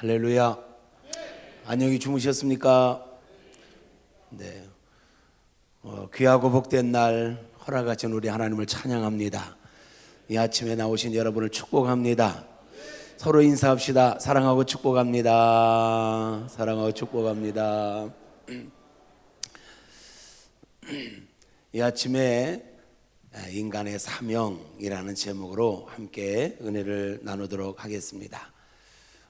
할렐루야. 안녕히 주무셨습니까? 네. 귀하고 복된 날 허락하신 우리 하나님을 찬양합니다. 이 아침에 나오신 여러분을 축복합니다. 서로 인사합시다. 사랑하고 축복합니다. 사랑하고 축복합니다. 이 아침에 인간의 사명이라는 제목으로 함께 은혜를 나누도록 하겠습니다.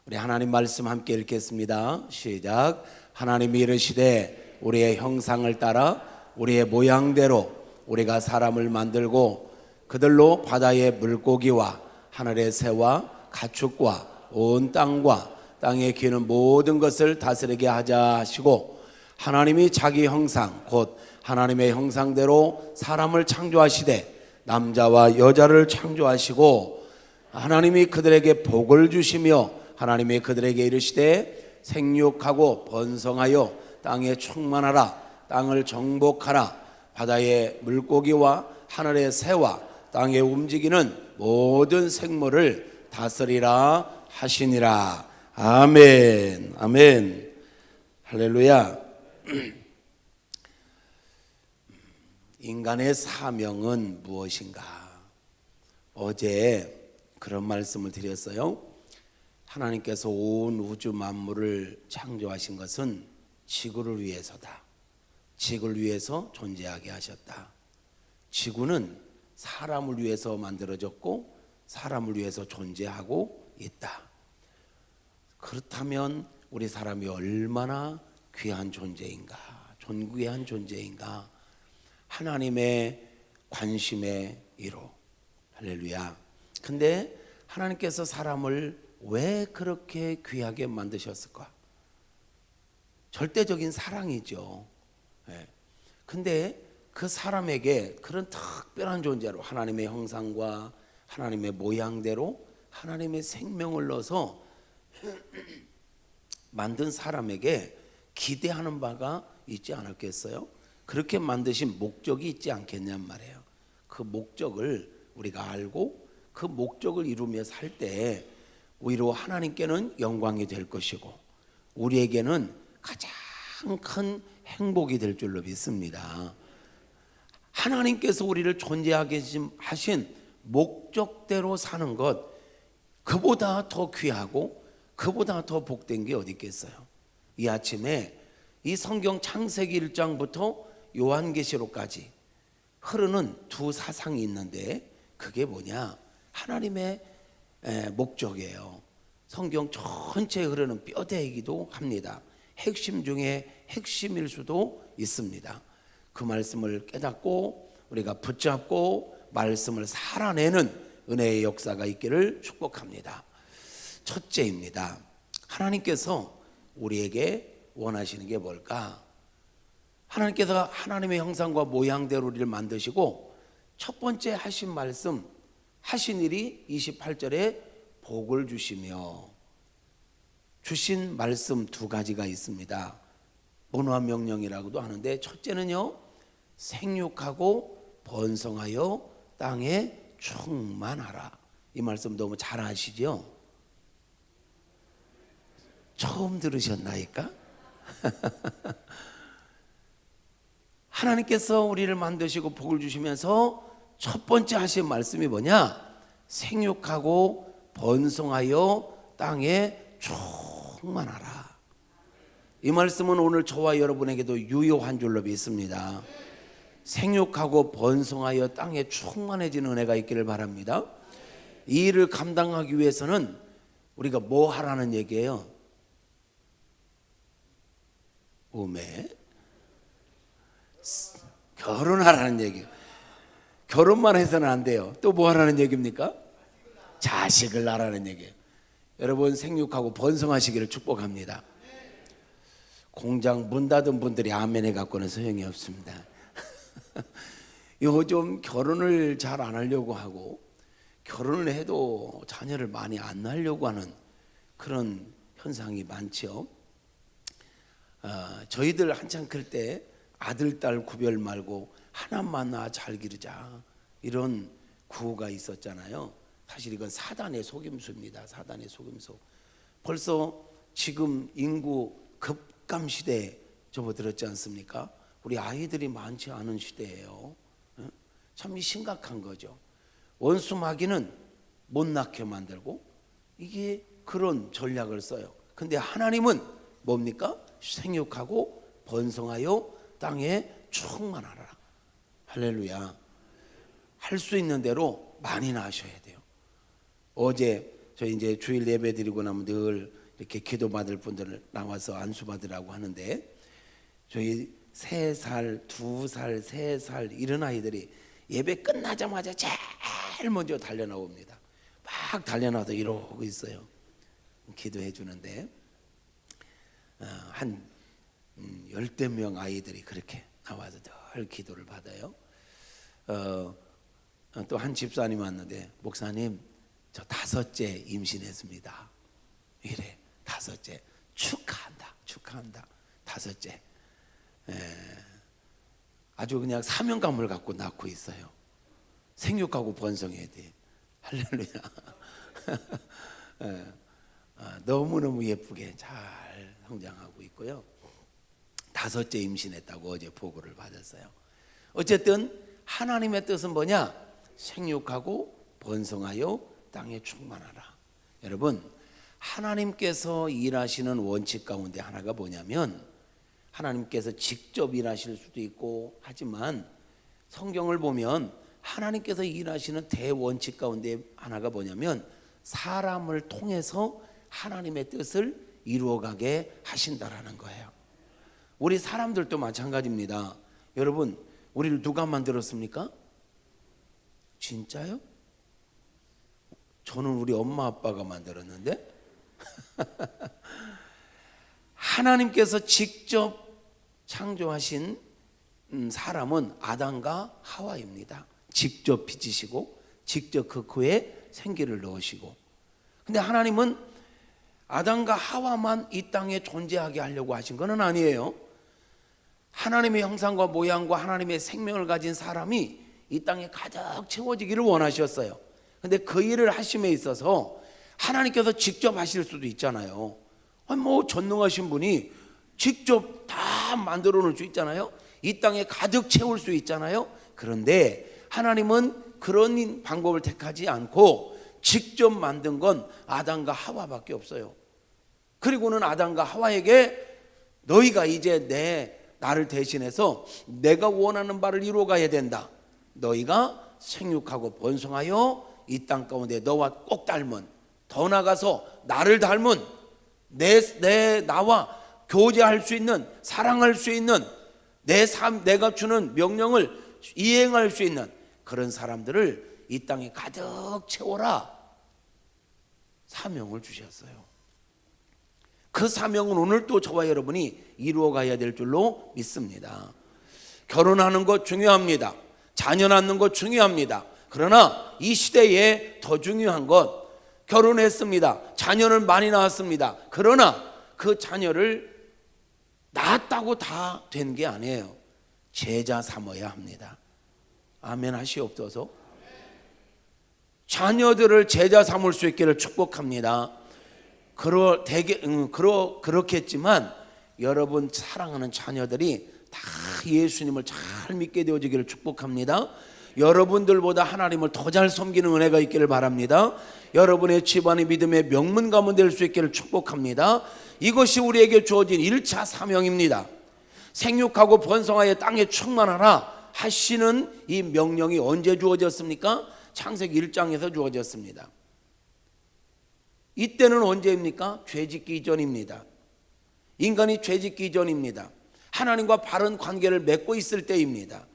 우리 하나님 말씀 함께 읽겠습니다. 시작. 하나님이 이르시되 우리의 형상을 따라 우리의 모양대로 우리가 사람을 만들고 그들로 바다의 물고기와 하늘의 새와 가축과 온 땅과 땅에 기는 모든 것을 다스리게 하자 하시고, 하나님이 자기 형상 곧 하나님의 형상대로 사람을 창조하시되 남자와 여자를 창조하시고, 하나님이 그들에게 복을 주시며 하나님이 그들에게 이르시되 생육하고 번성하여 땅에 충만하라. 땅을 정복하라. 바다의 물고기와 하늘의 새와 땅에 움직이는 모든 생물을 다스리라 하시니라. 아멘. 아멘. 할렐루야. 인간의 사명은 무엇인가? 어제 그런 말씀을 드렸어요. 하나님께서 온 우주 만물을 창조하신 것은 지구를 위해서다. 지구를 위해서 존재하게 하셨다. 지구는 사람을 위해서 만들어졌고 사람을 위해서 존재하고 있다. 그렇다면 우리 사람이 얼마나 귀한 존재인가, 존귀한 존재인가. 하나님의 관심의 1호. 할렐루야. 근데 하나님께서 사람을 왜 그렇게 귀하게 만드셨을까? 절대적인 사랑이죠. 근데 그 사람에게 그런 특별한 존재로 하나님의 형상과 하나님의 모양대로 하나님의 생명을 넣어서 만든 사람에게 기대하는 바가 있지 않았겠어요? 그렇게 만드신 목적이 있지 않겠냔 말이에요. 그 목적을 우리가 알고 그 목적을 이루며 살 때 오히려 하나님께는 영광이 될 것이고 우리에게는 가장 큰 행복이 될 줄로 믿습니다. 하나님께서 우리를 존재하게 하신 목적대로 사는 것, 그보다 더 귀하고 그보다 더 복된 게 어디 있겠어요? 이 아침에 이 성경 창세기 1장부터 요한계시록까지 흐르는 두 사상이 있는데 그게 뭐냐? 하나님의 목적이에요. 성경 전체에 흐르는 뼈대이기도 합니다. 핵심 중에 핵심일 수도 있습니다. 그 말씀을 깨닫고 우리가 붙잡고 말씀을 살아내는 은혜의 역사가 있기를 축복합니다. 첫째입니다. 하나님께서 우리에게 원하시는 게 뭘까? 하나님께서 하나님의 형상과 모양대로 우리를 만드시고 첫 번째 하신 말씀, 하신 일이 28절에 복을 주시며, 주신 말씀 두 가지가 있습니다. 문화 명령이라고도 하는데 첫째는요, 생육하고 번성하여 땅에 충만하라. 이 말씀 너무 잘 아시죠? 처음 들으셨나이까? 하나님께서 우리를 만드시고 복을 주시면서 첫 번째 하신 말씀이 뭐냐? 생육하고 번성하여 땅에 충만하라. 이 말씀은 오늘 저와 여러분에게도 유효한 줄로 믿습니다. 생육하고 번성하여 땅에 충만해지는 은혜가 있기를 바랍니다. 이 일을 감당하기 위해서는 우리가 뭐 하라는 얘기예요? 결혼하라는 얘기예요. 결혼만 해서는 안 돼요. 또 뭐 하라는 얘기입니까? 자식을 낳으라는 얘기예요. 여러분 생육하고 번성하시기를 축복합니다. 공장 문 닫은 분들이 아멘 해갖고는 소용이 없습니다. 요즘 결혼을 잘 안 하려고 하고 결혼을 해도 자녀를 많이 안 낳으려고 하는 그런 현상이 많죠. 저희들 한창 클 때 아들 딸 구별 말고 하나만 낳아 잘 기르자 이런 구호가 있었잖아요. 사실 이건 사단의 속임수입니다. 사단의 속임수. 벌써 지금 인구 급감 시대에 접어들었지 않습니까? 우리 아이들이 많지 않은 시대예요. 참 심각한 거죠. 원수 마귀는 못 낳게 만들고 이게 그런 전략을 써요. 근데 하나님은 뭡니까? 생육하고 번성하여 땅에 충만하라. 할렐루야. 할 수 있는 대로 많이 낳으셔야 돼요. 어제 저희 이제 주일 예배 드리고 나면 늘 이렇게 기도 받을 분들을 나와서 안수 받으라고 하는데, 저희 3살, 2살, 3살 이런 아이들이 예배 끝나자마자 제일 먼저 달려나옵니다. 막 달려나와서 이러고 있어요. 기도해 주는데 한 10명 아이들이 그렇게 나와서 늘 기도를 받아요. 또 한 집사님 왔는데, 목사님 저 5째 임신했습니다. 이래. 5째. 축하한다. 5째. 아주 그냥 사명감을 갖고 낳고 있어요. 생육하고 번성해야 돼. 할렐루야. 너무너무 예쁘게 잘 성장하고 있고요. 5째 임신했다고 어제 보고를 받았어요. 어쨌든 하나님의 뜻은 뭐냐? 생육하고 번성하여 땅에 충만하라. 여러분, 하나님께서 일하시는 원칙 가운데 하나가 뭐냐면, 하나님께서 직접 일하실 수도 있고 하지만 성경을 보면 하나님께서 일하시는 대원칙 가운데 하나가 뭐냐면, 사람을 통해서 하나님의 뜻을 이루어가게 하신다라는 거예요. 우리 사람들도 마찬가지입니다. 여러분, 우리를 누가 만들었습니까? 진짜요? 저는 우리 엄마 아빠가 만들었는데 하나님께서 직접 창조하신 사람은 아담과 하와입니다. 직접 빚으시고 직접 그 코에 생기를 넣으시고. 근데 하나님은 아담과 하와만 이 땅에 존재하게 하려고 하신 것은 아니에요. 하나님의 형상과 모양과 하나님의 생명을 가진 사람이 이 땅에 가득 채워지기를 원하셨어요. 근데 그 일을 하심에 있어서 하나님께서 직접 하실 수도 있잖아요. 뭐 전능하신 분이 직접 다 만들어 놓을 수 있잖아요. 이 땅에 가득 채울 수 있잖아요. 그런데 하나님은 그런 방법을 택하지 않고 직접 만든 건 아담과 하와밖에 없어요. 그리고는 아담과 하와에게 너희가 이제 나를 대신해서 내가 원하는 바를 이루어가야 된다. 너희가 생육하고 번성하여 이 땅 가운데 너와 꼭 닮은, 더 나아가서 나를 닮은, 나와 교제할 수 있는, 사랑할 수 있는, 내 삶, 내가 주는 명령을 이행할 수 있는 그런 사람들을 이 땅에 가득 채워라. 사명을 주셨어요. 그 사명은 오늘도 저와 여러분이 이루어가야 될 줄로 믿습니다. 결혼하는 것 중요합니다. 자녀 낳는 것 중요합니다. 그러나 이 시대에 더 중요한 것, 결혼했습니다. 자녀를 많이 낳았습니다. 그러나 그 자녀를 낳았다고 다 된 게 아니에요. 제자 삼아야 합니다. 아멘 하시옵소서. 자녀들을 제자 삼을 수 있기를 축복합니다. 그렇겠지만 여러분 사랑하는 자녀들이 다 예수님을 잘 믿게 되어지기를 축복합니다. 여러분들보다 하나님을 더 잘 섬기는 은혜가 있기를 바랍니다. 여러분의 집안의 믿음의 명문 가문 될 수 있기를 축복합니다. 이것이 우리에게 주어진 1차 사명입니다. 생육하고 번성하여 땅에 충만하라 하시는 이 명령이 언제 주어졌습니까? 창세기 1장에서 주어졌습니다. 이때는 언제입니까? 죄짓기 이전입니다. 인간이 죄짓기 이전입니다. 하나님과 바른 관계를 맺고 있을 때입니다.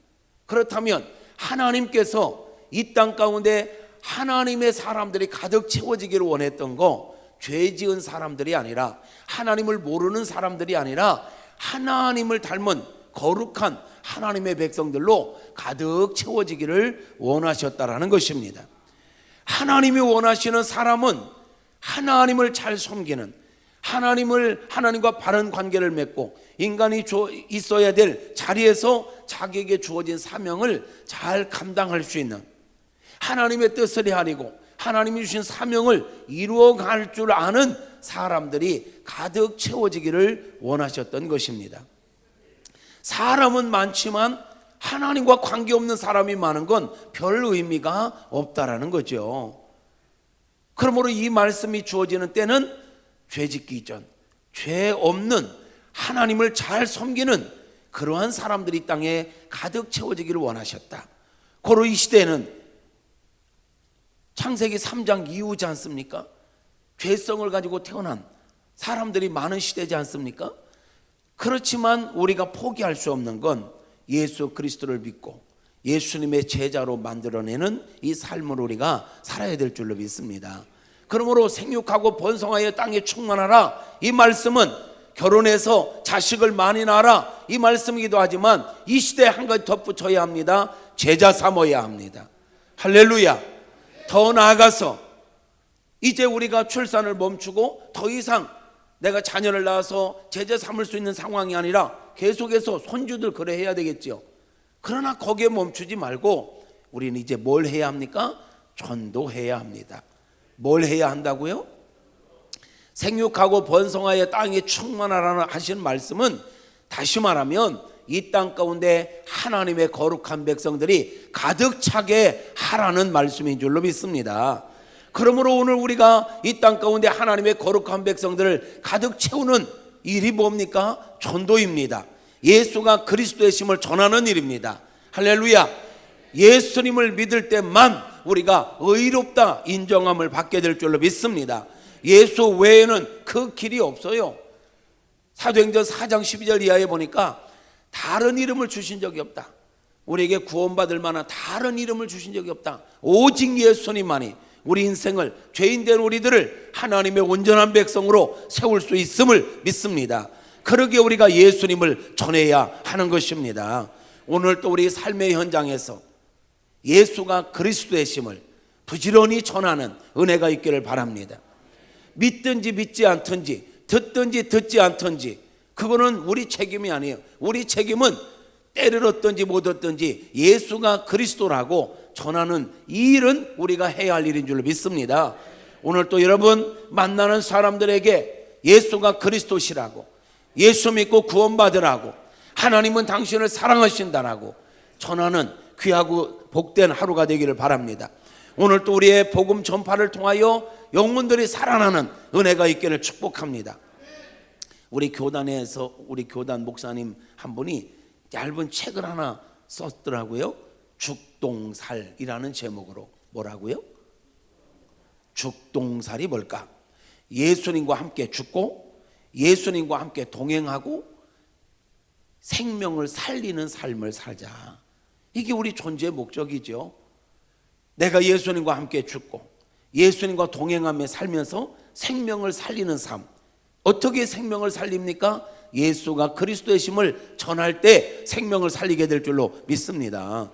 그렇다면 하나님께서 이 땅 가운데 하나님의 사람들이 가득 채워지기를 원했던 거, 죄 지은 사람들이 아니라, 하나님을 모르는 사람들이 아니라 하나님을 닮은 거룩한 하나님의 백성들로 가득 채워지기를 원하셨다라는 것입니다. 하나님이 원하시는 사람은 하나님을 잘 섬기는, 하나님과 바른 관계를 맺고 인간이 있어야 될 자리에서 자기에게 주어진 사명을 잘 감당할 수 있는, 하나님의 뜻을 헤아리고 하나님이 주신 사명을 이루어갈 줄 아는 사람들이 가득 채워지기를 원하셨던 것입니다. 사람은 많지만 하나님과 관계없는 사람이 많은 건 별 의미가 없다라는 거죠. 그러므로 이 말씀이 주어지는 때는 죄 짓기 전, 죄 없는 하나님을 잘 섬기는 그러한 사람들이 이 땅에 가득 채워지기를 원하셨다. 고로 이 시대에는 창세기 3장 이후지 않습니까? 죄성을 가지고 태어난 사람들이 많은 시대지 않습니까? 그렇지만 우리가 포기할 수 없는 건 예수 그리스도를 믿고 예수님의 제자로 만들어내는 이 삶을 우리가 살아야 될 줄로 믿습니다. 그러므로 생육하고 번성하여 땅에 충만하라, 이 말씀은 결혼해서 자식을 많이 낳아라, 이 말씀이기도 하지만 이 시대에 한 가지 덧붙여야 합니다. 제자 삼어야 합니다. 할렐루야. 더 나아가서 이제 우리가 출산을 멈추고 더 이상 내가 자녀를 낳아서 제자 삼을 수 있는 상황이 아니라 계속해서 손주들 그래 해야 되겠죠. 그러나 거기에 멈추지 말고 우리는 이제 뭘 해야 합니까? 전도해야 합니다. 뭘 해야 한다고요? 생육하고 번성하여 땅에 충만하라는 하시는 말씀은, 다시 말하면 이 땅 가운데 하나님의 거룩한 백성들이 가득 차게 하라는 말씀인 줄로 믿습니다. 그러므로 오늘 우리가 이 땅 가운데 하나님의 거룩한 백성들을 가득 채우는 일이 뭡니까? 전도입니다. 예수가 그리스도의 심을 전하는 일입니다. 할렐루야. 예수님을 믿을 때만 우리가 의롭다 인정함을 받게 될 줄로 믿습니다. 예수 외에는 그 길이 없어요. 사도행전 4장 12절 이하에 보니까 다른 이름을 주신 적이 없다. 우리에게 구원받을 만한 다른 이름을 주신 적이 없다. 오직 예수님만이 우리 인생을, 죄인된 우리들을 하나님의 온전한 백성으로 세울 수 있음을 믿습니다. 그러기에 우리가 예수님을 전해야 하는 것입니다. 오늘 또 우리 삶의 현장에서 예수가 그리스도의 심을 부지런히 전하는 은혜가 있기를 바랍니다. 믿든지 믿지 않든지, 듣든지 듣지 않든지, 그거는 우리 책임이 아니에요. 우리 책임은 때를 얻든지 못 얻든지 예수가 그리스도라고 전하는 이 일은 우리가 해야 할 일인 줄 믿습니다. 오늘 또 여러분 만나는 사람들에게 예수가 그리스도시라고, 예수 믿고 구원받으라고, 하나님은 당신을 사랑하신다라고 전하는 귀하고 복된 하루가 되기를 바랍니다. 오늘 또 우리의 복음 전파를 통하여 영혼들이 살아나는 은혜가 있기를 축복합니다. 우리 교단에서 우리 교단 목사님 한 분이 얇은 책을 하나 썼더라고요. 죽동살이라는 제목으로. 뭐라고요? 죽동살이 뭘까? 예수님과 함께 죽고 예수님과 함께 동행하고 생명을 살리는 삶을 살자. 이게 우리 존재의 목적이죠. 내가 예수님과 함께 죽고 예수님과 동행하며 살면서 생명을 살리는 삶. 어떻게 생명을 살립니까? 예수가 그리스도의 심을 전할 때 생명을 살리게 될 줄로 믿습니다.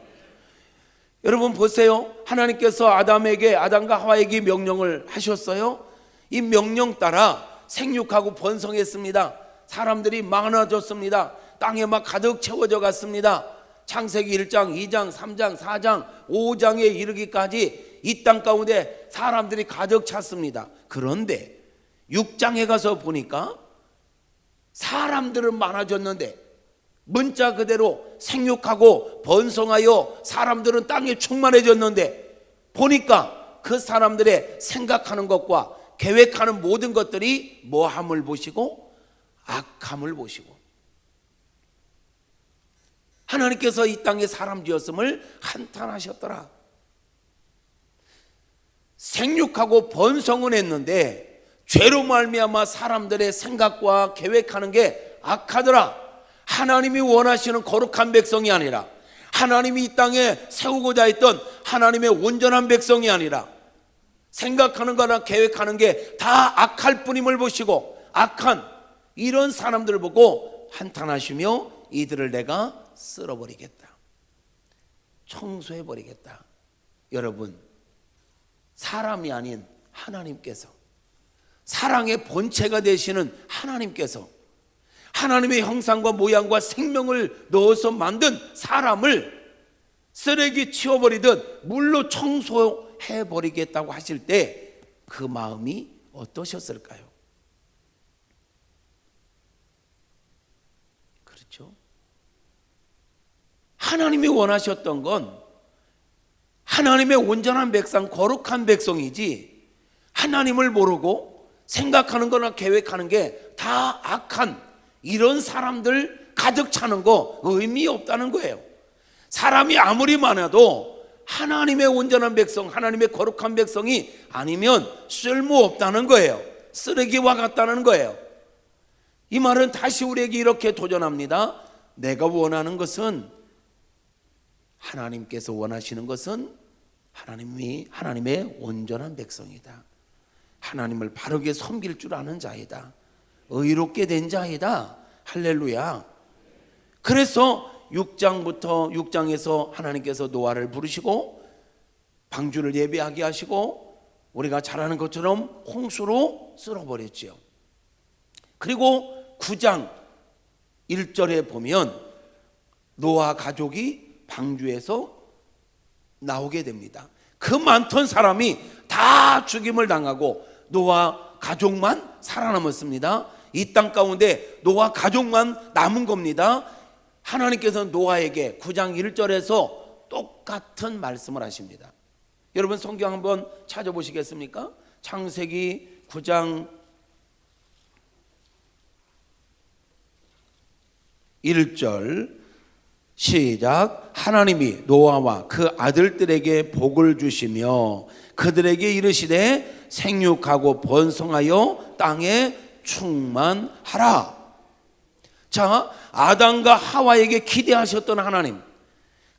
여러분 보세요. 하나님께서 아담과 하와에게 명령을 하셨어요. 이 명령 따라 생육하고 번성했습니다. 사람들이 많아졌습니다. 땅에 막 가득 채워져 갔습니다. 창세기 1장, 2장, 3장, 4장, 5장에 이르기까지 이 땅 가운데 사람들이 가득 찼습니다. 그런데 6장에 가서 보니까 사람들은 많아졌는데 문자 그대로 생육하고 번성하여 사람들은 땅에 충만해졌는데 보니까 그 사람들의 생각하는 것과 계획하는 모든 것들이 뭐함을 보시고 악함을 보시고, 하나님께서 이 땅에 사람 지었음을 한탄하셨더라. 생육하고 번성은 했는데 죄로 말미암아 사람들의 생각과 계획하는 게 악하더라. 하나님이 원하시는 거룩한 백성이 아니라, 하나님이 이 땅에 세우고자 했던 하나님의 온전한 백성이 아니라, 생각하는 거나 계획하는 게 다 악할 뿐임을 보시고 악한 이런 사람들을 보고 한탄하시며 이들을 내가 쓸어버리겠다, 청소해버리겠다. 여러분, 사람이 아닌 하나님께서, 사랑의 본체가 되시는 하나님께서 하나님의 형상과 모양과 생명을 넣어서 만든 사람을 쓰레기 치워버리듯 물로 청소해버리겠다고 하실 때 그 마음이 어떠셨을까요? 그렇죠? 하나님이 원하셨던 건 하나님의 온전한 백성, 거룩한 백성이지, 하나님을 모르고 생각하는 거나 계획하는 게 다 악한 이런 사람들 가득 차는 거 의미 없다는 거예요. 사람이 아무리 많아도 하나님의 온전한 백성, 하나님의 거룩한 백성이 아니면 쓸모없다는 거예요. 쓰레기와 같다는 거예요. 이 말은 다시 우리에게 이렇게 도전합니다. 내가 원하는 것은, 하나님께서 원하시는 것은 하나님의 온전한 백성이다. 하나님을 바르게 섬길 줄 아는 자이다. 의롭게 된 자이다. 할렐루야. 그래서 6장에서 하나님께서 노아를 부르시고 방주를 예배하게 하시고 우리가 잘 아는 것처럼 홍수로 쓸어버렸지요. 그리고 9장 1절에 보면 노아 가족이 방주에서 나오게 됩니다. 그 많던 사람이 다 죽임을 당하고 노아 가족만 살아남았습니다. 이 땅 가운데 노아 가족만 남은 겁니다. 하나님께서는 노아에게 9장 1절에서 똑같은 말씀을 하십니다. 여러분 성경 한번 찾아보시겠습니까? 창세기 9장 1절 시작. 하나님이 노아와 그 아들들에게 복을 주시며 그들에게 이르시되 생육하고 번성하여 땅에 충만하라. 자, 아담과 하와에게 기대하셨던 하나님,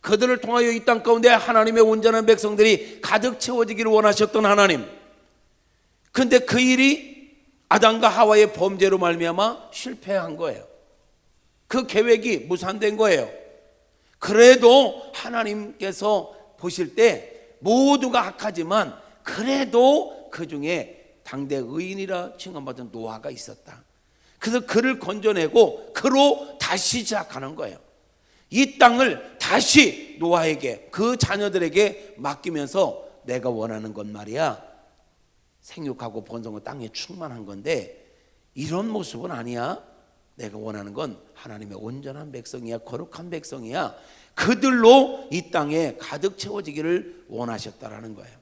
그들을 통하여 이 땅 가운데 하나님의 온전한 백성들이 가득 채워지기를 원하셨던 하나님, 근데 그 일이 아담과 하와의 범죄로 말미암아 실패한 거예요. 그 계획이 무산된 거예요. 그래도 하나님께서 보실 때 모두가 악하지만 그래도 그 중에 당대 의인이라 칭함받은 노아가 있었다. 그래서 그를 건져내고 그로 다시 시작하는 거예요. 이 땅을 다시 노아에게, 그 자녀들에게 맡기면서 내가 원하는 건 말이야, 생육하고 번성은 땅에 충만한 건데 이런 모습은 아니야. 내가 원하는 건 하나님의 온전한 백성이야, 거룩한 백성이야. 그들로 이 땅에 가득 채워지기를 원하셨다라는 거예요.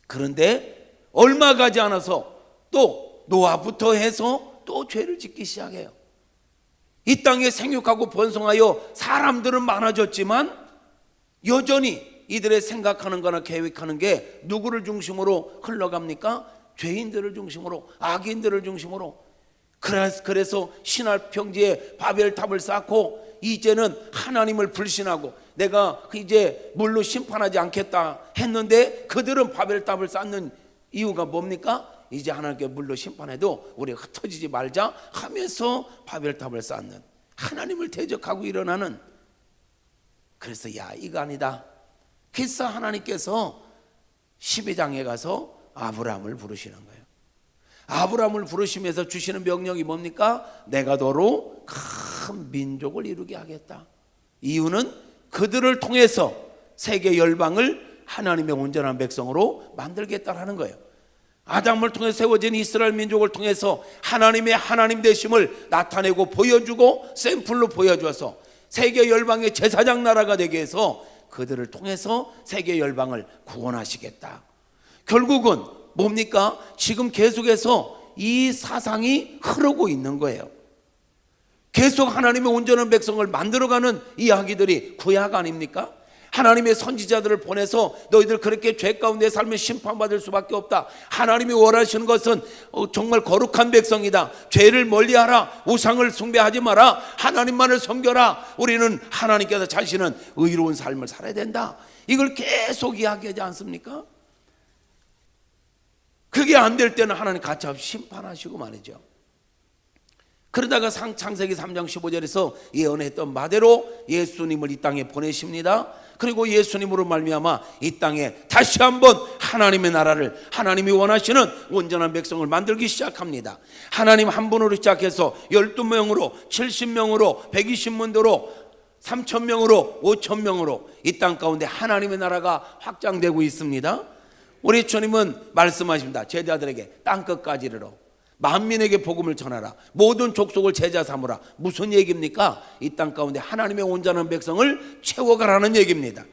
그런데 얼마 가지 않아서 또 노아부터 해서 또 죄를 짓기 시작해요. 이 땅에 생육하고 번성하여 사람들은 많아졌지만 여전히 이들의 생각하는 거나 계획하는 게 누구를 중심으로 흘러갑니까? 죄인들을 중심으로, 악인들을 중심으로. 그래서 신할 평지에 바벨탑을 쌓고 이제는 하나님을 불신하고 내가 이제 물로 심판하지 않겠다 했는데 그들은 바벨탑을 쌓는 이유가 뭡니까? 이제 하나님께 물로 심판해도 우리가 흩어지지 말자 하면서 바벨탑을 쌓는, 하나님을 대적하고 일어나는. 그래서 야, 이거 아니다. 그래서 하나님께서 12장에 가서 아브라함을 부르시는 거예요. 아브라함을 부르시면서 주시는 명령이 뭡니까? 내가 너로 큰 민족을 이루게 하겠다. 이유는 그들을 통해서 세계 열방을 하나님의 온전한 백성으로 만들겠다라는 거예요. 아담을 통해 세워진 이스라엘 민족을 통해서 하나님의 하나님 되심을 나타내고 보여주고 샘플로 보여줘서 세계 열방의 제사장 나라가 되게 해서 그들을 통해서 세계 열방을 구원하시겠다. 결국은 뭡니까? 지금 계속해서 이 사상이 흐르고 있는 거예요. 계속 하나님의 온전한 백성을 만들어가는 이야기들이 구약 아닙니까? 하나님의 선지자들을 보내서 너희들 그렇게 죄 가운데 살면 심판받을 수밖에 없다. 하나님이 원하시는 것은 정말 거룩한 백성이다. 죄를 멀리하라. 우상을 숭배하지 마라. 하나님만을 섬겨라. 우리는 하나님께서 자신은 의로운 삶을 살아야 된다. 이걸 계속 이야기하지 않습니까? 그게 안 될 때는 하나님 가차없이 심판하시고 말이죠. 그러다가 창세기 3장 15절에서 예언했던 바대로 예수님을 이 땅에 보내십니다. 그리고 예수님으로 말미암아 이 땅에 다시 한번 하나님의 나라를, 하나님이 원하시는 온전한 백성을 만들기 시작합니다. 하나님 한 분으로 시작해서 12명으로, 70명으로, 120문도로, 3,000명으로, 5,000명으로 이 땅 가운데 하나님의 나라가 확장되고 있습니다. 우리 주님은 말씀하십니다. 제자들에게 땅끝까지 이르러 만민에게 복음을 전하라. 모든 족속을 제자 삼으라. 무슨 얘기입니까? 이 땅 가운데 하나님의 온전한 백성을 채워가라는 얘기입니다.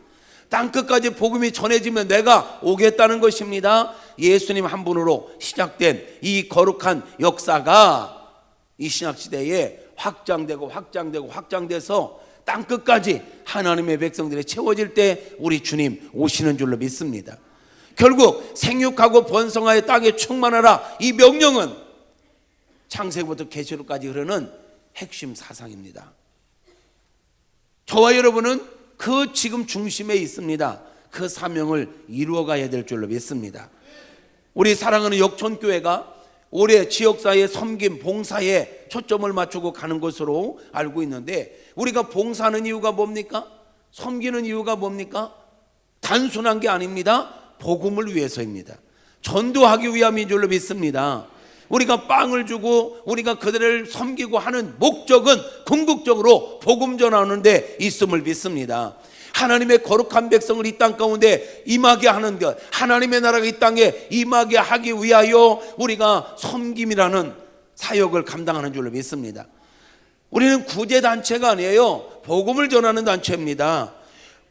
땅끝까지 복음이 전해지면 내가 오겠다는 것입니다. 예수님 한 분으로 시작된 이 거룩한 역사가 이 신약시대에 확장돼서 땅끝까지 하나님의 백성들이 채워질 때 우리 주님 오시는 줄로 믿습니다. 결국 생육하고 번성하여 땅에 충만하라, 이 명령은 창세기부터 계시록까지 흐르는 핵심 사상입니다. 저와 여러분은 그 지금 중심에 있습니다. 그 사명을 이루어가야 될 줄로 믿습니다. 우리 사랑하는 역촌교회가 올해 지역사회 섬김 봉사에 초점을 맞추고 가는 것으로 알고 있는데, 우리가 봉사하는 이유가 뭡니까? 섬기는 이유가 뭡니까? 단순한 게 아닙니다. 복음을 위해서입니다. 전도하기 위함인 줄로 믿습니다. 우리가 빵을 주고 우리가 그들을 섬기고 하는 목적은 궁극적으로 복음 전하는 데 있음을 믿습니다. 하나님의 거룩한 백성을 이 땅 가운데 임하게 하는 것, 하나님의 나라가 이 땅에 임하게 하기 위하여 우리가 섬김이라는 사역을 감당하는 줄로 믿습니다. 우리는 구제단체가 아니에요. 복음을 전하는 단체입니다.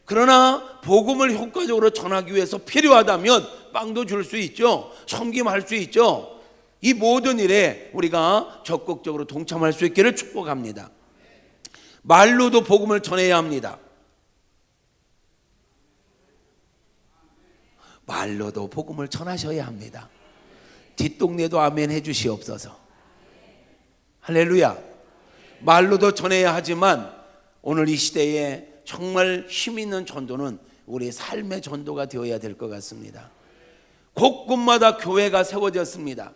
그러나 복음을 효과적으로 전하기 위해서 필요하다면 빵도 줄 수 있죠. 섬김할 수 있죠. 이 모든 일에 우리가 적극적으로 동참할 수 있기를 축복합니다. 말로도 복음을 전해야 합니다. 말로도 복음을 전하셔야 합니다. 뒷동네도 아멘 해주시옵소서. 할렐루야. 말로도 전해야 하지만 오늘 이 시대에 정말 힘있는 전도는 우리의 삶의 전도가 되어야 될 것 같습니다. 곳곳마다 교회가 세워졌습니다.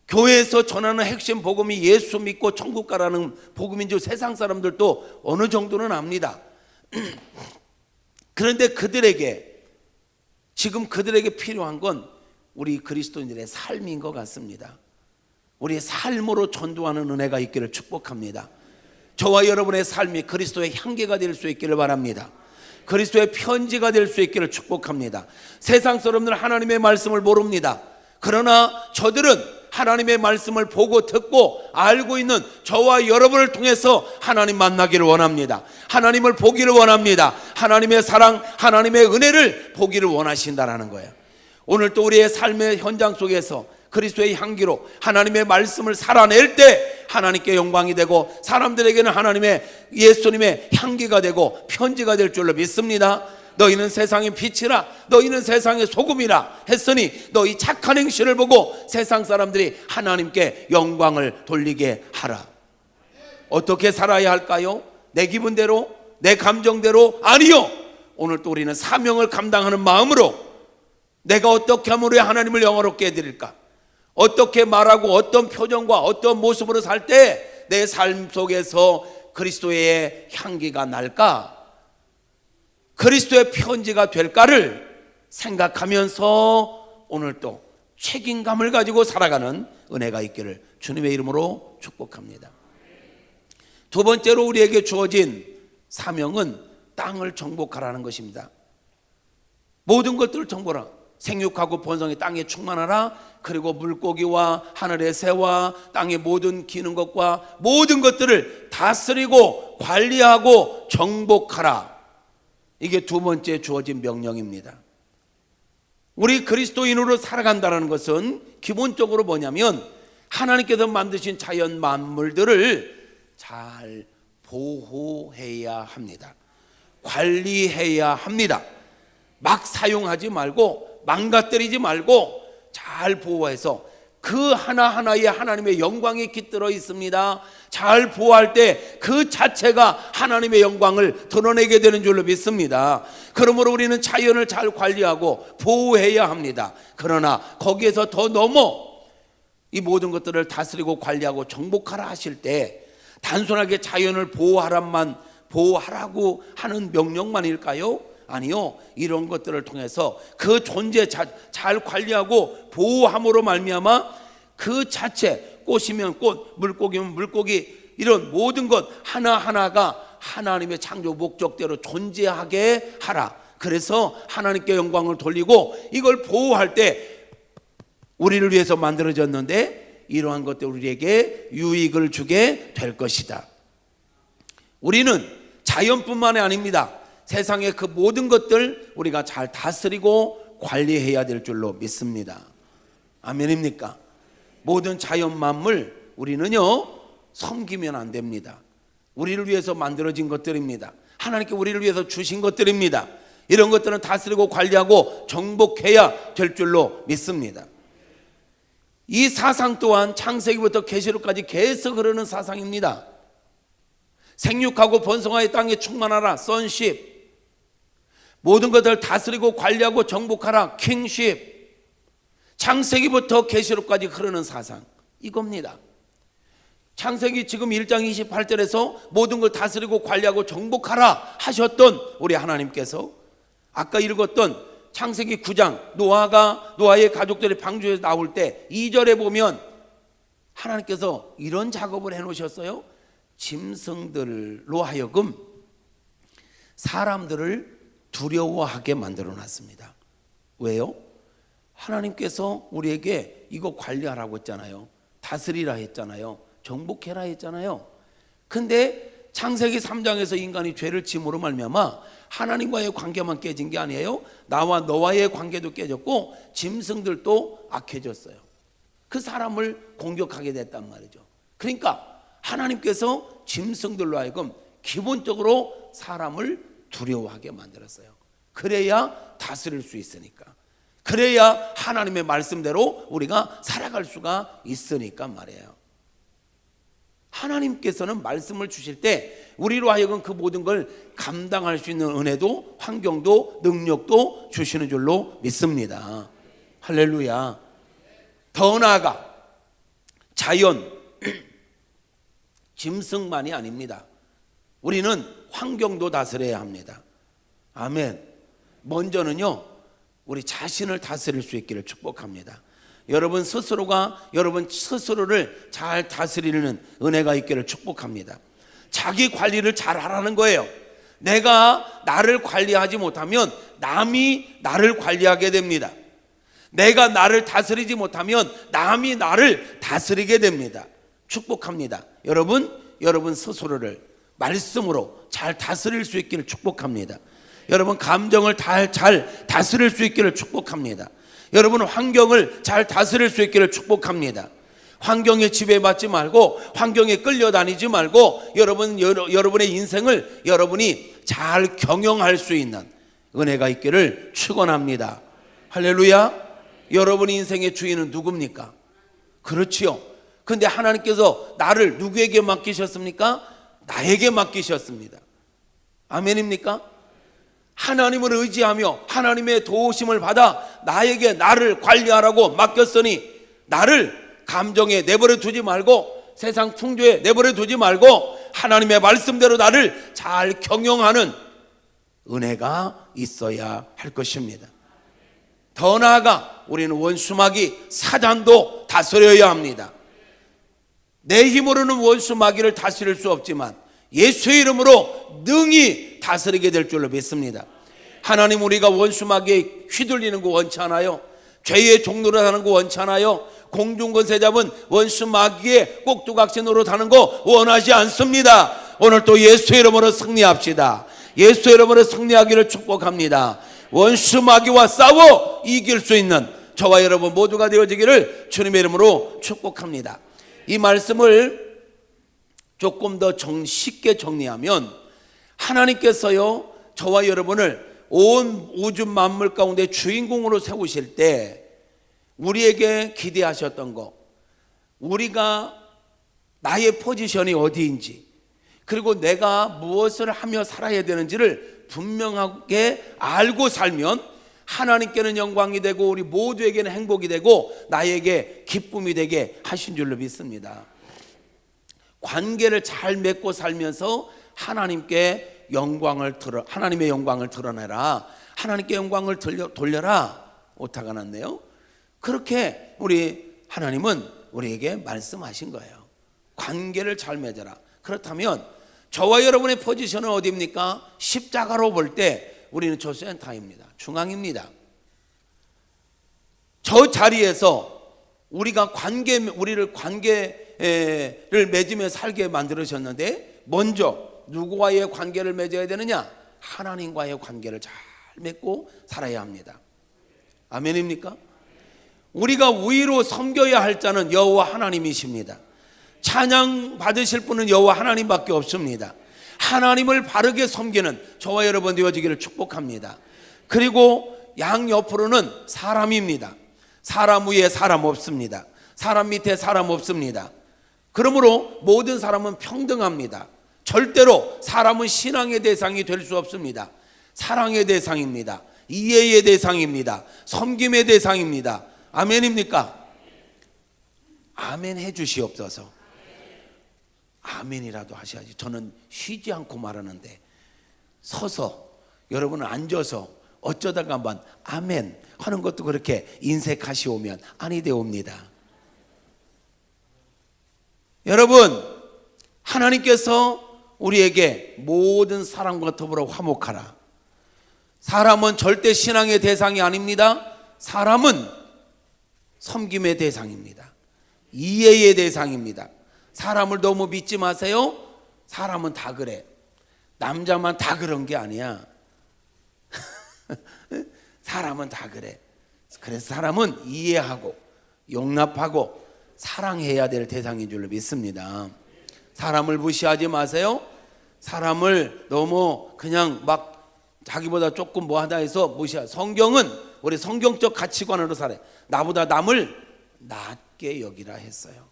교회에서 전하는 핵심 복음이 예수 믿고 천국 가라는 복음인 줄 세상 사람들도 어느 정도는 압니다. 그런데 지금 그들에게 필요한 건 우리 그리스도인들의 삶인 것 같습니다. 우리의 삶으로 전도하는 은혜가 있기를 축복합니다. 저와 여러분의 삶이 그리스도의 향기가 될 수 있기를 바랍니다. 그리스도의 편지가 될 수 있기를 축복합니다. 세상 사람들은 하나님의 말씀을 모릅니다. 그러나 저들은 하나님의 말씀을 보고 듣고 알고 있는 저와 여러분을 통해서 하나님 만나기를 원합니다. 하나님을 보기를 원합니다. 하나님의 사랑, 하나님의 은혜를 보기를 원하신다는 거예요. 오늘 또 우리의 삶의 현장 속에서 그리스도의 향기로 하나님의 말씀을 살아낼 때 하나님께 영광이 되고 사람들에게는 하나님의 예수님의 향기가 되고 편지가 될 줄로 믿습니다. 너희는 세상의 빛이라, 너희는 세상의 소금이라 했으니 너희 착한 행실을 보고 세상 사람들이 하나님께 영광을 돌리게 하라. 어떻게 살아야 할까요? 내 기분대로, 내 감정대로? 아니요. 오늘 또 우리는 사명을 감당하는 마음으로 내가 어떻게 하면 우리 하나님을 영화롭게 해드릴까? 어떻게 말하고 어떤 표정과 어떤 모습으로 살 때 내 삶 속에서 그리스도의 향기가 날까? 그리스도의 편지가 될까를 생각하면서 오늘 또 책임감을 가지고 살아가는 은혜가 있기를 주님의 이름으로 축복합니다. 두 번째로 우리에게 주어진 사명은 땅을 정복하라는 것입니다. 모든 것들을 정복하라. 생육하고 번성이 땅에 충만하라. 그리고 물고기와 하늘의 새와 땅의 모든 기는 것과 모든 것들을 다스리고 관리하고 정복하라. 이게 두 번째 주어진 명령입니다. 우리 그리스도인으로 살아간다는 것은 기본적으로 뭐냐면 하나님께서 만드신 자연 만물들을 잘 보호해야 합니다. 관리해야 합니다. 막 사용하지 말고 망가뜨리지 말고 잘 보호해서 그 하나하나에 하나님의 영광이 깃들어 있습니다. 잘 보호할 때 그 자체가 하나님의 영광을 드러내게 되는 줄로 믿습니다. 그러므로 우리는 자연을 잘 관리하고 보호해야 합니다. 그러나 거기에서 더 넘어 이 모든 것들을 다스리고 관리하고 정복하라 하실 때 단순하게 자연을 보호하라고 하는 명령만일까요? 아니요. 이런 것들을 통해서 그 존재 잘 관리하고 보호함으로 말미암아 그 자체, 꽃이면 꽃, 물고기면 물고기, 이런 모든 것 하나하나가 하나님의 창조 목적대로 존재하게 하라. 그래서 하나님께 영광을 돌리고 이걸 보호할 때 우리를 위해서 만들어졌는데 이러한 것들 우리에게 유익을 주게 될 것이다. 우리는 자연뿐만이 아닙니다. 세상의 그 모든 것들 우리가 잘 다스리고 관리해야 될 줄로 믿습니다. 아멘입니까? 모든 자연 만물 우리는요 섬기면 안 됩니다. 우리를 위해서 만들어진 것들입니다. 하나님께 우리를 위해서 주신 것들입니다. 이런 것들은 다스리고 관리하고 정복해야 될 줄로 믿습니다. 이 사상 또한 창세기부터 계시록까지 계속 흐르는 사상입니다. 생육하고 번성하여 땅에 충만하라, sonship. 모든 것을 다스리고 관리하고 정복하라, kingship. 창세기부터 계시록까지 흐르는 사상 이겁니다. 창세기 지금 1장 28절에서 모든 걸 다스리고 관리하고 정복하라 하셨던 우리 하나님께서 아까 읽었던 창세기 9장 노아의 가족들이 방주에서 나올 때 2절에 보면 하나님께서 이런 작업을 해놓으셨어요. 짐승들로 하여금 사람들을 두려워하게 만들어 놨습니다. 왜요? 하나님께서 우리에게 이거 관리하라고 했잖아요. 다스리라 했잖아요. 정복해라 했잖아요. 근데 창세기 3장에서 인간이 죄를 지음으로 말미암아 하나님과의 관계만 깨진 게 아니에요. 나와 너와의 관계도 깨졌고 짐승들도 악해졌어요. 그 사람을 공격하게 됐단 말이죠. 그러니까 하나님께서 짐승들로 하여금 기본적으로 사람을 두려워하게 만들었어요. 그래야 다스릴 수 있으니까. 그래야 하나님의 말씀대로 우리가 살아갈 수가 있으니까 말이에요. 하나님께서는 말씀을 주실 때 우리로 하여금 그 모든 걸 감당할 수 있는 은혜도 환경도 능력도 주시는 줄로 믿습니다. 할렐루야. 더 나아가 자연 짐승만이 아닙니다. 우리는 환경도 다스려야 합니다. 아멘. 먼저는요 우리 자신을 다스릴 수 있기를 축복합니다. 여러분 스스로를 잘 다스리는 은혜가 있기를 축복합니다. 자기 관리를 잘 하라는 거예요. 내가 나를 관리하지 못하면 남이 나를 관리하게 됩니다. 내가 나를 다스리지 못하면 남이 나를 다스리게 됩니다. 축복합니다. 여러분 스스로를 말씀으로 잘 다스릴 수 있기를 축복합니다. 여러분 감정을 잘 다스릴 수 있기를 축복합니다. 여러분 환경을 잘 다스릴 수 있기를 축복합니다. 환경에 지배받지 말고 환경에 끌려다니지 말고 여러분의 인생을 여러분이 잘 경영할 수 있는 은혜가 있기를 축원합니다. 할렐루야. 여러분 인생의 주인은 누굽니까? 그렇지요. 근데 하나님께서 나를 누구에게 맡기셨습니까? 나에게 맡기셨습니다. 아멘입니까? 하나님을 의지하며 하나님의 도우심을 받아 나에게 나를 관리하라고 맡겼으니 나를 감정에 내버려 두지 말고 세상 풍조에 내버려 두지 말고 하나님의 말씀대로 나를 잘 경영하는 은혜가 있어야 할 것입니다. 더 나아가 우리는 원수마귀 사단도 다스려야 합니다. 내 힘으로는 원수마귀를 다스릴 수 없지만 예수의 이름으로 능히 다스리게 될 줄로 믿습니다. 하나님 우리가 원수마귀에 휘둘리는 거 원치 않아요. 죄의 종로로 사는 거 원치 않아요. 공중권세 잡은 원수마귀의 꼭두각시 노릇하는 거 원하지 않습니다. 오늘 또 예수의 이름으로 승리합시다. 예수의 이름으로 승리하기를 축복합니다. 원수마귀와 싸워 이길 수 있는 저와 여러분 모두가 되어지기를 주님의 이름으로 축복합니다. 이 말씀을 조금 더 쉽게 정리하면 하나님께서요 저와 여러분을 온 우주 만물 가운데 주인공으로 세우실 때 우리에게 기대하셨던 거, 우리가 나의 포지션이 어디인지 그리고 내가 무엇을 하며 살아야 되는지를 분명하게 알고 살면 하나님께는 영광이 되고 우리 모두에게는 행복이 되고 나에게 기쁨이 되게 하신 줄로 믿습니다. 관계를 잘 맺고 살면서 하나님의 영광을 드러내라. 하나님께 영광을 돌려라. 오타가 났네요. 그렇게 우리 하나님은 우리에게 말씀하신 거예요. 관계를 잘 맺어라. 그렇다면 저와 여러분의 포지션은 어디입니까? 십자가로 볼 때 우리는 저 센터입니다. 중앙입니다. 저 자리에서 우리를 관계를 맺으며 살게 만들으셨는데, 먼저 누구와의 관계를 맺어야 되느냐? 하나님과의 관계를 잘 맺고 살아야 합니다. 아멘입니까? 우리가 우위로 섬겨야 할 자는 여호와 하나님이십니다. 찬양 받으실 분은 여호와 하나님밖에 없습니다. 하나님을 바르게 섬기는 저와 여러분 되어지기를 축복합니다. 그리고 양옆으로는 사람입니다. 사람 위에 사람 없습니다. 사람 밑에 사람 없습니다. 그러므로 모든 사람은 평등합니다. 절대로 사람은 신앙의 대상이 될 수 없습니다. 사랑의 대상입니다. 이해의 대상입니다. 섬김의 대상입니다. 아멘입니까? 아멘 해 주시옵소서. 아멘이라도 하셔야지. 저는 쉬지 않고 말하는데, 서서 여러분은 앉아서 어쩌다가 한번 아멘 하는 것도 그렇게 인색하시오면 아니 되옵니다. 여러분, 하나님께서 우리에게 모든 사람과 더불어 화목하라. 사람은 절대 신앙의 대상이 아닙니다. 사람은 섬김의 대상입니다. 이해의 대상입니다. 사람을 너무 믿지 마세요. 사람은 다 그래. 남자만 다 그런 게 아니야. 사람은 다 그래. 그래서 사람은 이해하고 용납하고 사랑해야 될 대상인 줄로 믿습니다. 사람을 무시하지 마세요. 사람을 너무 그냥 막 자기보다 조금 뭐하다 해서 무시하. 성경은 우리 성경적 가치관으로 살아요. 나보다 남을 낮게 여기라 했어요.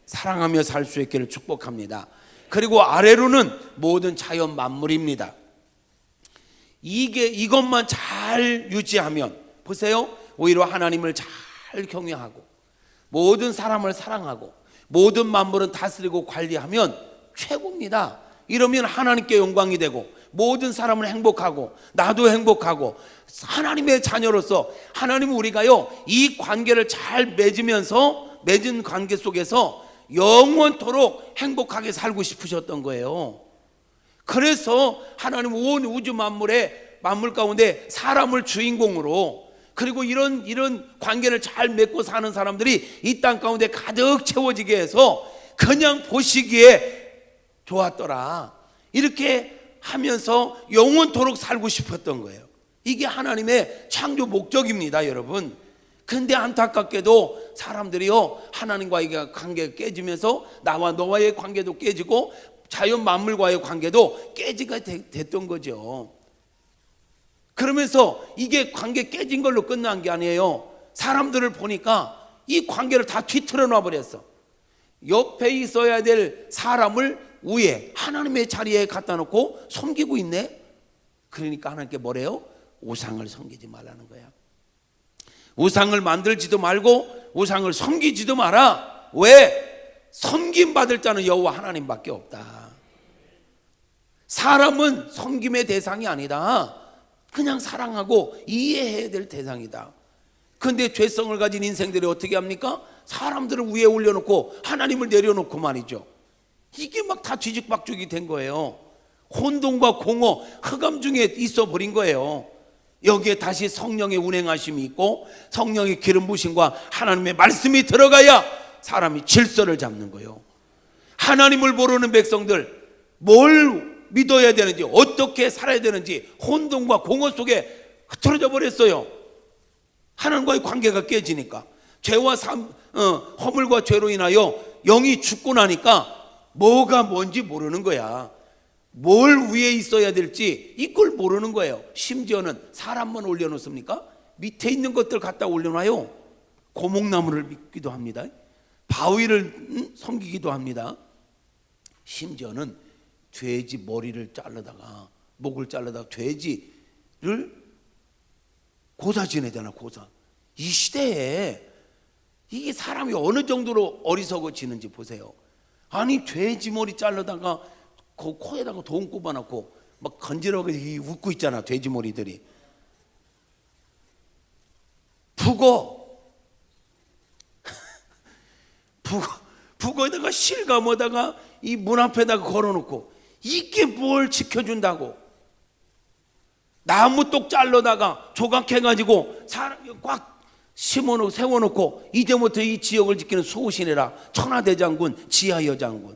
사랑하며 살 수 있기를 축복합니다. 그리고 아래로는 모든 자연 만물입니다. 이것만 잘 유지하면, 보세요, 오히려 하나님을 잘 경외하고 모든 사람을 사랑하고 모든 만물은 다스리고 관리하면 최고입니다. 이러면 하나님께 영광이 되고 모든 사람은 행복하고 나도 행복하고 하나님의 자녀로서 하나님은 우리가요 이 관계를 잘 맺은 관계 속에서 영원토록 행복하게 살고 싶으셨던 거예요. 그래서 하나님 온 우주 만물 가운데 사람을 주인공으로, 그리고 이런 관계를 잘 맺고 사는 사람들이 이 땅 가운데 가득 채워지게 해서 그냥 보시기에 좋았더라, 이렇게 하면서 영원토록 살고 싶었던 거예요. 이게 하나님의 창조 목적입니다, 여러분. 근데 안타깝게도 사람들이요 하나님과의 관계가 깨지면서 나와 너와의 관계도 깨지고 자연 만물과의 관계도 깨지게 됐던 거죠. 그러면서 이게 관계 깨진 걸로 끝난 게 아니에요. 사람들을 보니까 이 관계를 다 뒤틀어 놔 버렸어. 옆에 있어야 될 사람을 위에 하나님의 자리에 갖다 놓고 섬기고 있네. 그러니까 하나님께 뭐래요? 우상을 섬기지 말라는 거야. 우상을 만들지도 말고 우상을 섬기지도 마라. 왜? 섬김 받을 자는 여호와 하나님밖에 없다. 사람은 섬김의 대상이 아니다. 그냥 사랑하고 이해해야 될 대상이다. 그런데 죄성을 가진 인생들이 어떻게 합니까? 사람들을 위에 올려놓고 하나님을 내려놓고 말이죠. 이게 막 다 뒤죽박죽이 된 거예요. 혼돈과 공허, 흑암 중에 있어 버린 거예요. 여기에 다시 성령의 운행하심이 있고 성령의 기름 부으심과 하나님의 말씀이 들어가야 사람이 질서를 잡는 거예요. 하나님을 모르는 백성들 뭘 믿어야 되는지 어떻게 살아야 되는지 혼돈과 공허 속에 흐트러져 버렸어요. 하나님과의 관계가 깨지니까 죄와 허물과 죄로 인하여 영이 죽고 나니까 뭐가 뭔지 모르는 거야. 뭘 위에 있어야 될지 이걸 모르는 거예요. 심지어는 사람만 올려놓습니까? 밑에 있는 것들 갖다 올려놔요. 고목나무를 믿기도 합니다. 바위를 섬기기도 합니다. 심지어는 돼지 머리를 자르다가 목을 자르다가 돼지를 고사 지내잖아. 고사. 이 시대에 이게 사람이 어느 정도로 어리석어지는지 보세요. 아니 돼지 머리 자르다가 그 코에다가 돈 꼽아놓고 막 건지러게 웃고 있잖아. 돼지 머리들이 북어에다가 실감에다가 이 문 앞에다가 걸어놓고 이게 뭘 지켜준다고. 나무 똑 잘라다가 조각해가지고 사람이 꽉 심어놓고 세워놓고 이제부터 이 지역을 지키는 수호신이라 천하대장군, 지하여장군.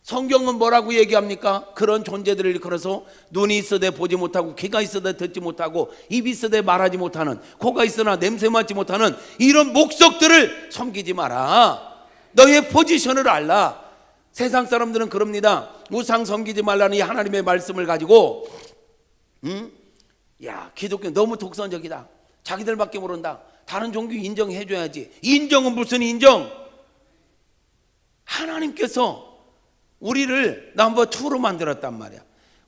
성경은 뭐라고 얘기합니까? 그런 존재들을 일컬어서 눈이 있어도 보지 못하고, 귀가 있어도 듣지 못하고, 입이 있어도 말하지 못하는, 코가 있으나 냄새 맡지 못하는 이런 목석들을 섬기지 마라. 너의 포지션을 알라. 세상 사람들은 그럽니다. 우상 섬기지 말라는 이 하나님의 말씀을 가지고 야, 기독교 너무 독선적이다. 자기들밖에 모른다. 다른 종교 인정해줘야지. 인정은 무슨 인정? 하나님께서 우리를 넘버 2로 만들었단 말이야.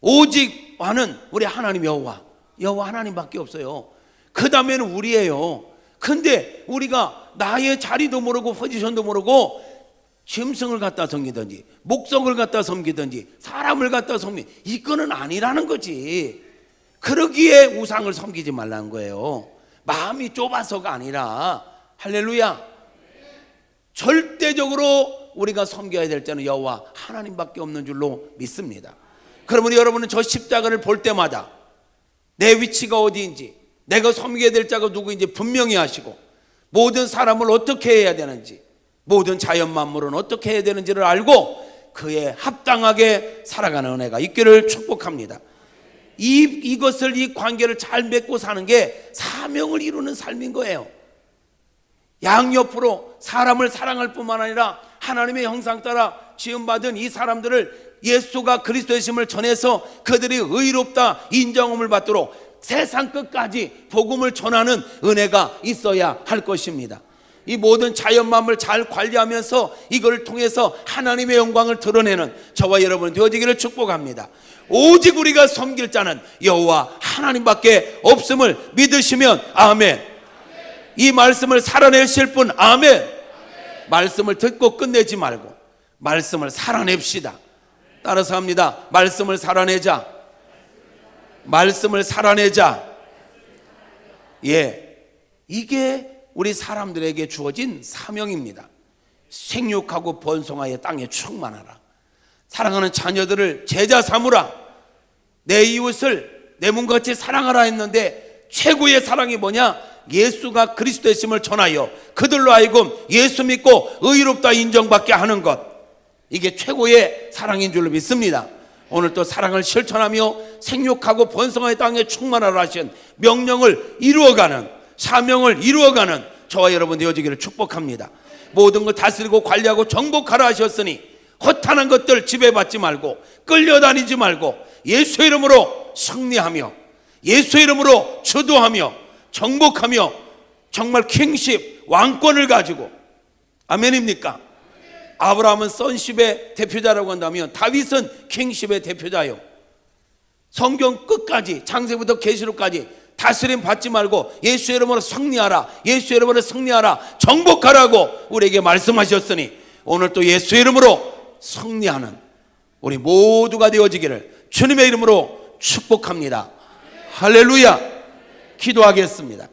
오직 와는 우리 하나님 여호와 하나님밖에 없어요. 그 다음에는 우리예요. 근데 우리가 나의 자리도 모르고 포지션도 모르고 짐승을 갖다 섬기든지 목석을 갖다 섬기든지 사람을 갖다 이거는 아니라는 거지. 그러기에 우상을 섬기지 말라는 거예요. 마음이 좁아서가 아니라. 할렐루야. 절대적으로 우리가 섬겨야 될 자는 여호와 하나님밖에 없는 줄로 믿습니다. 그러면 여러분은 저 십자가를 볼 때마다 내 위치가 어디인지, 내가 섬겨야 될 자가 누구인지 분명히 아시고, 모든 사람을 어떻게 해야 되는지, 모든 자연 만물은 어떻게 해야 되는지를 알고 그에 합당하게 살아가는 은혜가 있기를 축복합니다. 이것을, 이 관계를 잘 맺고 사는 게 사명을 이루는 삶인 거예요. 양옆으로 사람을 사랑할 뿐만 아니라 하나님의 형상 따라 지음받은 이 사람들을 예수가 그리스도의 심을 전해서 그들이 의롭다 인정함을 받도록 세상 끝까지 복음을 전하는 은혜가 있어야 할 것입니다. 이 모든 자연 만물을 잘 관리하면서 이걸 통해서 하나님의 영광을 드러내는 저와 여러분 되어지기를 축복합니다. 오직 우리가 섬길 자는 여호와 하나님밖에 없음을 믿으시면 아멘. 이 말씀을 살아내실 분 아멘. 말씀을 듣고 끝내지 말고 말씀을 살아냅시다. 따라서 합니다. 말씀을 살아내자. 말씀을 살아내자. 예, 이게 우리 사람들에게 주어진 사명입니다. 생육하고 번성하여 땅에 충만하라. 사랑하는 자녀들을 제자 삼으라. 내 이웃을 내 몸같이 사랑하라 했는데 최고의 사랑이 뭐냐? 예수가 그리스도의 심을 전하여 그들로 하여금 예수 믿고 의롭다 인정받게 하는 것. 이게 최고의 사랑인 줄로 믿습니다. 오늘 또 사랑을 실천하며 생육하고 번성하여 땅에 충만하라 하신 명령을 이루어가는, 사명을 이루어가는 저와 여러분 되어지기를 축복합니다. 모든 걸 다스리고 관리하고 정복하라 하셨으니 허탄한 것들 지배받지 말고 끌려다니지 말고 예수 이름으로 승리하며 예수 이름으로 주도하며 정복하며 정말 킹십, 왕권을 가지고, 아멘입니까? 아브라함은 sonship의 대표자라고 한다면 다윗은 킹십의 대표자요. 성경 끝까지 창세부터 계시록까지 다스림 받지 말고 예수 이름으로 승리하라, 예수 이름으로 승리하라, 정복하라고 우리에게 말씀하셨으니 오늘 또 예수 이름으로 승리하는 우리 모두가 되어지기를 주님의 이름으로 축복합니다. 할렐루야. 기도하겠습니다.